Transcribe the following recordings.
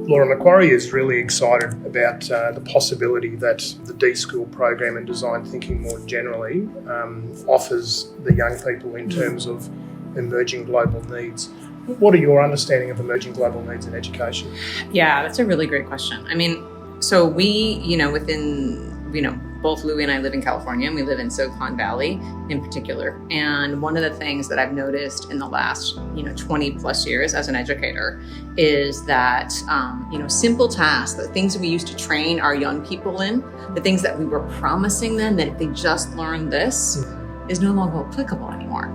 Laura, Macquarie is really excited about the possibility that the D-School program and design thinking more generally offers the young people in terms of emerging global needs. What are your understanding of emerging global needs in education? Yeah, that's a really great question. I mean, so we, both Louie and I live in California, and we live in Silicon Valley in particular. And one of the things that I've noticed in the last, 20 plus years as an educator is that, simple tasks, the things that we used to train our young people in, the things that we were promising them that if they just learned this is no longer applicable anymore.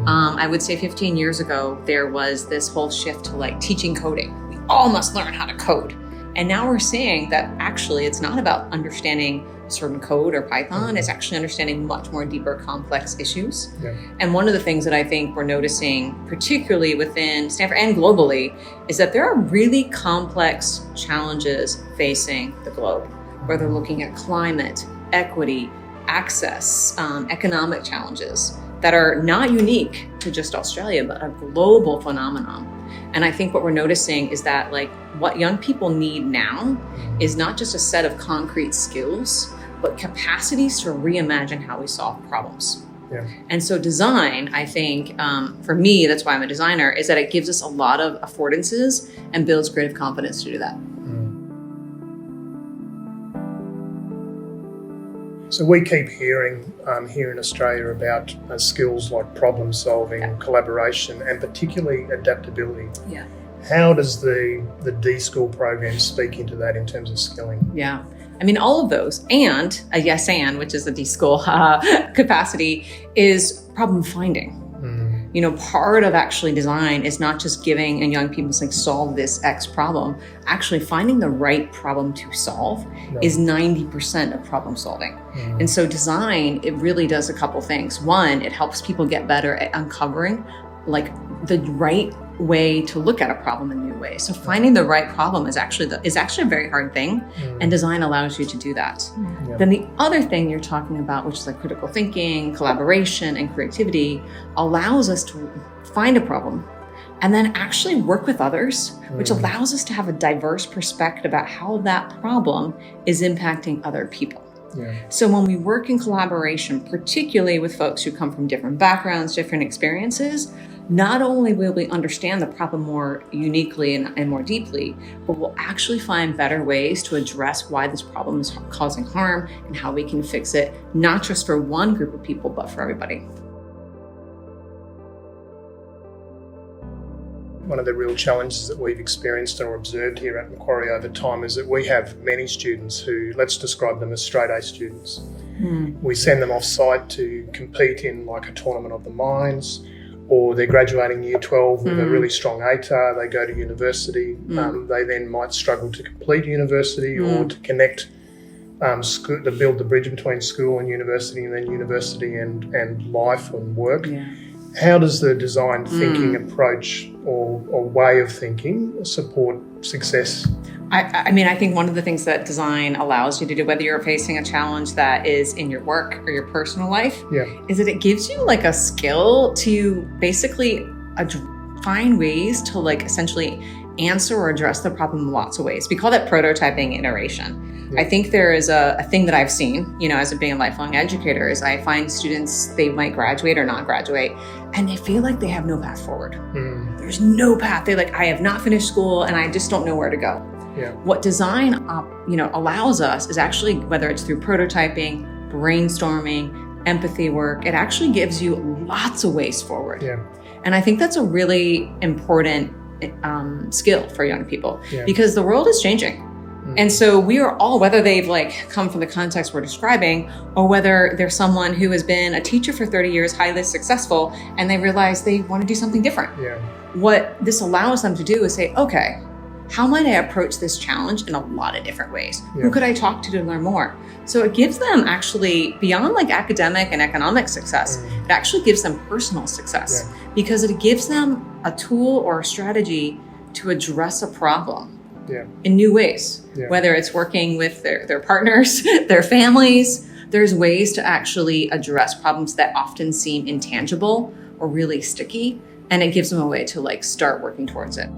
I would say 15 years ago, there was this whole shift to teaching coding. We all must learn how to code. And now we're seeing that actually it's not about understanding certain code or Python, it's actually understanding much more deeper, complex issues. Yeah. And one of the things that I think we're noticing, particularly within Stanford and globally, is that there are really complex challenges facing the globe, where they're looking at climate, equity, access, economic challenges that are not unique to just Australia, but a global phenomenon. And I think what we're noticing is that what young people need now is not just a set of concrete skills, but capacities to reimagine how we solve problems. Yeah. And so design, I think, for me, that's why I'm a designer, is that it gives us a lot of affordances and builds creative confidence to do that. So we keep hearing here in Australia about skills like problem solving, collaboration, and particularly adaptability. Yeah. How does the D-School program speak into that in terms of skilling? Yeah. I mean, all of those, and a yes and, which is the D-School capacity, is problem finding. Part of actually design is not just giving and young people saying, solve this X problem. Actually finding the right problem to solve is 90% of problem solving. And so design, it really does a couple things. One, it helps people get better at uncovering the right way to look at a problem in new ways. So finding the right problem is actually a very hard thing, and design allows you to do that. Then the other thing you're talking about, which is critical thinking, collaboration, and creativity, allows us to find a problem and then actually work with others, which allows us to have a diverse perspective about how that problem is impacting other people. Yeah. So when we work in collaboration, particularly with folks who come from different backgrounds, different experiences, not only will we understand the problem more uniquely and more deeply, but we'll actually find better ways to address why this problem is causing harm and how we can fix it, not just for one group of people, but for everybody. One of the real challenges that we've experienced or observed here at Macquarie over time is that we have many students who, let's describe them as straight A students. We send them off site to compete in a tournament of the minds, or they're graduating year 12 with a really strong ATAR, they go to university, they then might struggle to complete university or to connect, to build the bridge between school and university, and then university and life and work. Yeah. How does the design thinking approach or way of thinking support success? I mean, I think one of the things that design allows you to do, whether you're facing a challenge that is in your work or your personal life, is that it gives you a skill to basically find ways to essentially answer or address the problem in lots of ways. We call that prototyping iteration. Yeah. I think there is a thing that I've seen, as being a lifelong educator, is I find students, they might graduate or not graduate, and they feel like they have no path forward. There's no path. They're I have not finished school and I just don't know where to go. Yeah. What design, allows us is actually, whether it's through prototyping, brainstorming, empathy work, it actually gives you lots of ways forward. Yeah. And I think that's a really important skill for young people, because the world is changing. And so we are all, whether they've come from the context we're describing, or whether they're someone who has been a teacher for 30 years, highly successful, and they realize they want to do something different. Yeah. What this allows them to do is say, okay, how might I approach this challenge in a lot of different ways? Yeah. Who could I talk to learn more? So it gives them actually, beyond academic and economic success, it actually gives them personal success, because it gives them a tool or a strategy to address a problem in new ways, whether it's working with their partners, their families. There's ways to actually address problems that often seem intangible or really sticky, and it gives them a way to start working towards it.